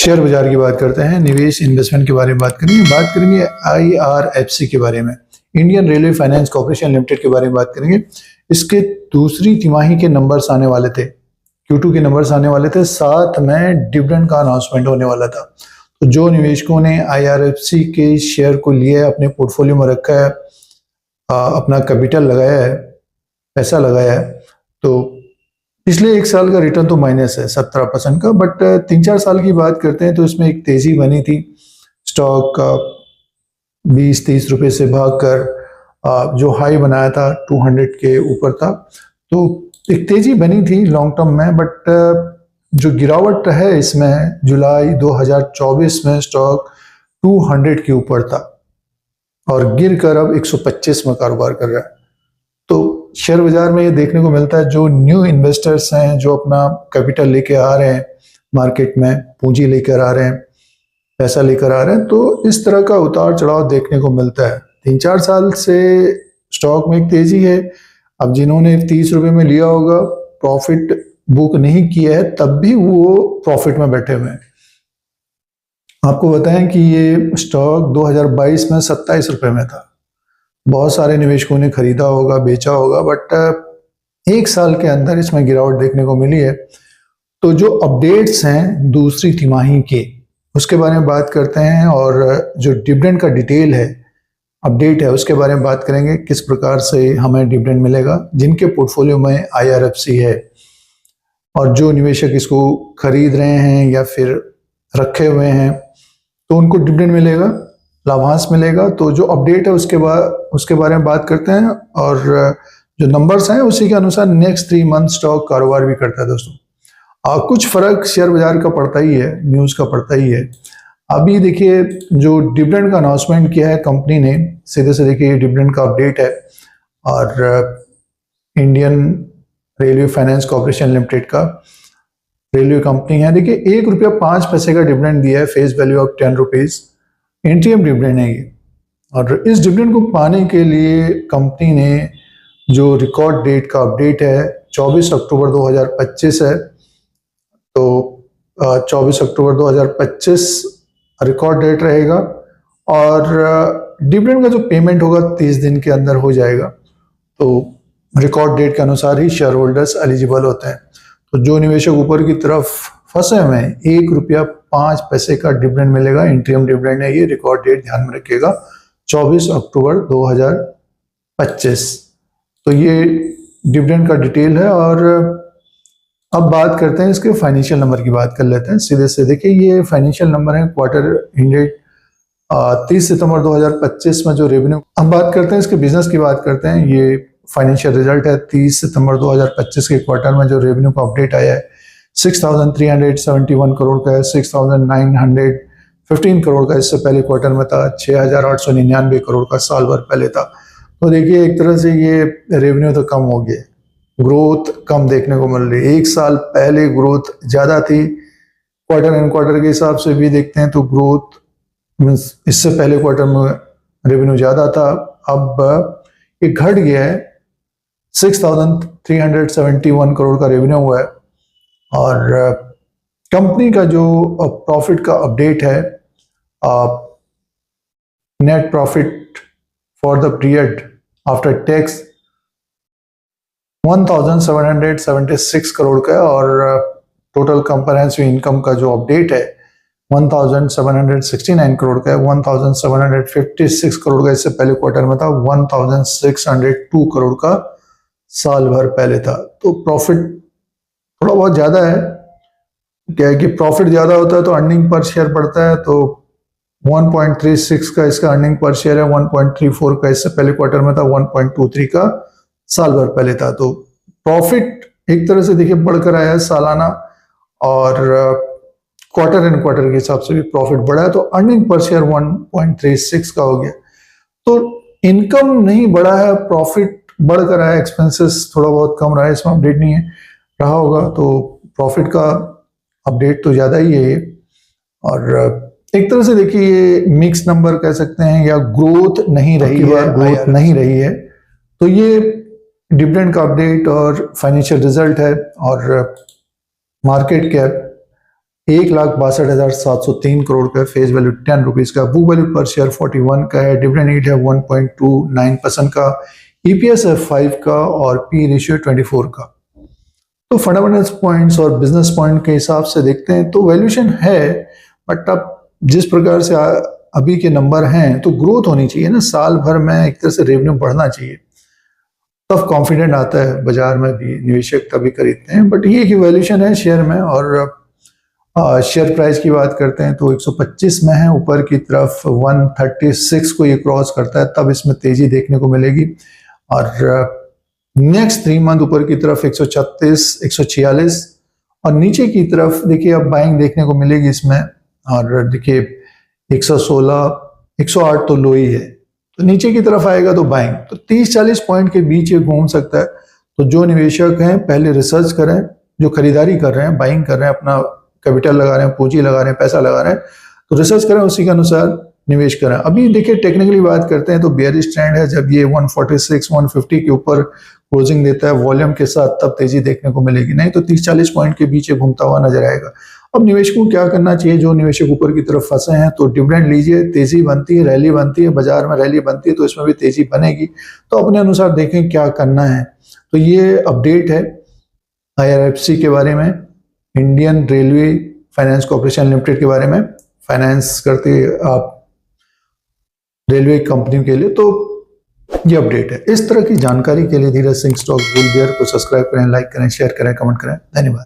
Share बाजार की बात करते हैं, निवेश इन्वेस्टमेंट के बारे में बात करेंगे IRFC के बारे में, Indian railway finance corporation limited के बारे में बात करेंगे। इसके दूसरी तिमाही के नंबर्स आने वाले थे, Q2 के नंबर्स आने वाले थे, साथ में डिविडेंड का अनाउंसमेंट होने वाला था। तो जो निवेशकों ने IRFC के शेयर को लिया है, अपने पोर्टफोलियो में रखा है, अपना कैपिटल लगाया है, पैसा लगाया है, तो पिछले एक साल का रिटर्न तो माइनस है 17% का, बट 3-4 साल की बात करते हैं तो इसमें एक तेजी बनी थी। स्टॉक 20-30 रुपए से भागकर जो हाई बनाया था 200 के ऊपर था, तो एक तेजी बनी थी लॉन्ग टर्म में। बट जो गिरावट है इसमें, जुलाई 2024 में स्टॉक 200 के ऊपर था और गिर कर अब 125 में कारोबार कर रहा है। तो शेयर बाजार में ये देखने को मिलता है, जो न्यू इन्वेस्टर्स हैं, जो अपना कैपिटल लेके आ रहे हैं मार्केट में, पूंजी लेकर आ रहे हैं, पैसा लेकर आ रहे हैं, तो इस तरह का उतार चढ़ाव देखने को मिलता है। 3-4 साल से स्टॉक में एक तेजी है। अब जिन्होंने 30 रुपए में लिया होगा, प्रॉफिट बुक नहीं किया है, तब भी वो प्रॉफिट में बैठे हुए हैं। आपको बताएं कि ये स्टॉक 2022 में 27 रुपए में था। बहुत सारे निवेशकों ने खरीदा होगा, बेचा होगा, बट एक साल के अंदर इसमें गिरावट देखने को मिली है। तो जो अपडेट्स हैं दूसरी तिमाही के, उसके बारे में बात करते हैं, और जो डिविडेंड का डिटेल है, अपडेट है, उसके बारे में बात करेंगे। किस प्रकार से हमें डिविडेंड मिलेगा जिनके पोर्टफोलियो में IRFC है, और जो निवेशक इसको खरीद रहे हैं या फिर रखे हुए हैं, तो उनको डिविडेंड मिलेगा, लाभांश मिलेगा। तो जो अपडेट है उसके बारे में बात करते हैं, और जो नंबर्स हैं उसी के अनुसार नेक्स्ट 3 मंथ स्टॉक कारोबार भी करता है दोस्तों। कुछ फर्क शेयर बाजार का पड़ता ही है, न्यूज़ का पड़ता ही है। अभी देखिए, जो डिविडेंड का अनाउंसमेंट किया है कंपनी ने, सीधे से देखिए डिविडेंड का अपडेट है, और Indian railway finance corporation limited का रेलवे कंपनी है। देखिए, ₹1.05 का डिविडेंड दिया है, face value of 10 rupees, इंटीरियम dividend है ये। और इस डिविडेंड को पाने के लिए कंपनी ने जो रिकॉर्ड डेट का अपडेट है 24 अक्टूबर 2025 है, तो 24 अक्टूबर 2025 रिकॉर्ड डेट रहेगा, और डिविडेंड का जो पेमेंट होगा 30 दिन के अंदर हो जाएगा। तो रिकॉर्ड डेट के अनुसार ही शेयर होल्डर्स एलिजिबल होते हैं। तो जो निवेशक ऊपर की तरफ फंसे हुए हैं, ₹1.05 का डिविडेंड मिलेगा, इंटीरियम डिविडेंड है ये। रिकॉर्ड डेट ध्यान में रखिएगा 24 अक्टूबर 2025। तो ये डिविडेंड का डिटेल है। और अब बात करते हैं इसके फाइनेंशियल नंबर की, बात कर लेते हैं सीधे से। देखिए, ये फाइनेंशियल नंबर है क्वार्टर एंडेड 30 सितंबर 2025 में जो रेवेन्यू। अब बात करते हैं इसके बिजनेस की, बात करते हैं। ये फाइनेंशियल रिजल्ट है 30 सितंबर 2025 के क्वार्टर में जो रेवेन्यू का अपडेट आया है 6,371 करोड़ का है, 6,915 करोड़ का इससे पहले क्वार्टर में था, 6,899 करोड़ का साल भर पहले था। तो देखिए, एक तरह से ये रेवेन्यू तो कम हो गया, ग्रोथ कम देखने को मिल रही है। एक साल पहले ग्रोथ ज़्यादा थी, क्वार्टर एंड क्वार्टर के हिसाब से भी देखते हैं तो ग्रोथ मीन्स इससे पहले क्वार्टर में रेवेन्यू ज़्यादा था, अब ये घट गया है। 6,371 करोड़ का रेवेन्यू हुआ है। और कंपनी का जो प्रॉफिट का अपडेट है, net profit for the period after tax 1,776 crore का है, और टोटल कंप्रहेंसिव इनकम का जो अपडेट है 1,769 करोड़ का है। 1,756 करोड़ का इससे पहले क्वार्टर में था, 1,602 करोड़ का साल भर पहले था। तो प्रॉफिट थोड़ा बहुत ज़्यादा है। क्या है कि प्रॉफिट ज़्यादा होता है तो अर्निंग पर शेयर बढ़ता है। तो 1.36 का इसका अर्निंग पर शेयर है, 1.34 का इससे पहले क्वार्टर में था, 1.23 का साल भर पहले था। तो प्रॉफिट एक तरह से देखिए बढ़कर आया है सालाना, और क्वार्टर एंड क्वार्टर के हिसाब से भी प्रॉफिट बढ़ा है। तो अर्निंग पर शेयर 1.36 का हो गया। तो इनकम नहीं बढ़ा है, प्रॉफिट बढ़कर आया, एक्सपेंसेस थोड़ा बहुत कम रहा है, इसमें अपडेट नहीं है रहा होगा। तो प्रॉफिट का अपडेट तो ज़्यादा ही है ये। और एक तरह से देखिए, ये मिक्स नंबर कह सकते हैं, या ग्रोथ नहीं रही है। तो ये डिविडेंड का अपडेट और फाइनेंशियल रिजल्ट है। और मार्केट कैप 1,62,703 करोड़ का, फेस वैल्यू 10 रुपीज का, बुक वैल्यू पर शेयर 41 का है, डिविडेंड यील्ड है 1.29% का, ईपीएस है 5 का और पी रेशियो 24 का। तो फंडामेंटल्स पॉइंट्स और बिजनेस पॉइंट के हिसाब से देखते हैं तो वैल्यूएशन है, बट अब जिस प्रकार से अभी के नंबर हैं तो ग्रोथ होनी चाहिए ना, साल भर में एक तरह से रेवेन्यू बढ़ना चाहिए, तब कॉन्फिडेंट आता है बाजार में भी, निवेशक तभी खरीदते हैं। बट ये कि वैल्यूएशन है शेयर में। और शेयर प्राइस की बात करते हैं तो 125 में है, ऊपर की तरफ 136 को ये क्रॉस करता है तब इसमें तेजी देखने को मिलेगी। और नेक्स्ट 3 मंथ ऊपर की तरफ 136, 146 और नीचे की तरफ देखिए अब बाइंग देखने को मिलेगी इसमें। और देखिए 116, 108 तो लो ही है, तो नीचे की तरफ आएगा तो बाइंग, तो 30-40 पॉइंट के बीच ये घूम सकता है। तो जो निवेशक हैं पहले रिसर्च करें, जो खरीदारी कर रहे हैं, बाइंग कर रहे हैं, अपना कैपिटल लगा रहे हैं, पूंजी लगा रहे हैं, पैसा लगा रहे हैं, तो रिसर्च करें, उसी के अनुसार निवेश करें। अभी देखिए टेक्निकली बात करते हैं तो बेयरिश ट्रेंड है, जब ये 146, 150 के ऊपर क्लोजिंग देता है वॉल्यूम के साथ तब तेजी देखने को मिलेगी, नहीं तो 30-40 पॉइंट के बीच घूमता हुआ नजर आएगा। अब निवेशकों को क्या करना चाहिए, जो निवेशक ऊपर की तरफ फंसे हैं तो डिविडेंड लीजिए, तेजी बनती है, रैली बनती है, बाजार में रैली बनती है तो इसमें भी तेजी बनेगी, तो अपने अनुसार देखें क्या करना है। तो ये अपडेट है IRFC के बारे में, Indian railway finance corporation limited के बारे में, फाइनेंस करते आप रेलवे कंपनी के लिए, तो ये अपडेट है। इस तरह की जानकारी के लिए Dheeraj Singh stock bull beer को सब्सक्राइब करें, लाइक करें, शेयर करें, कमेंट करें। धन्यवाद।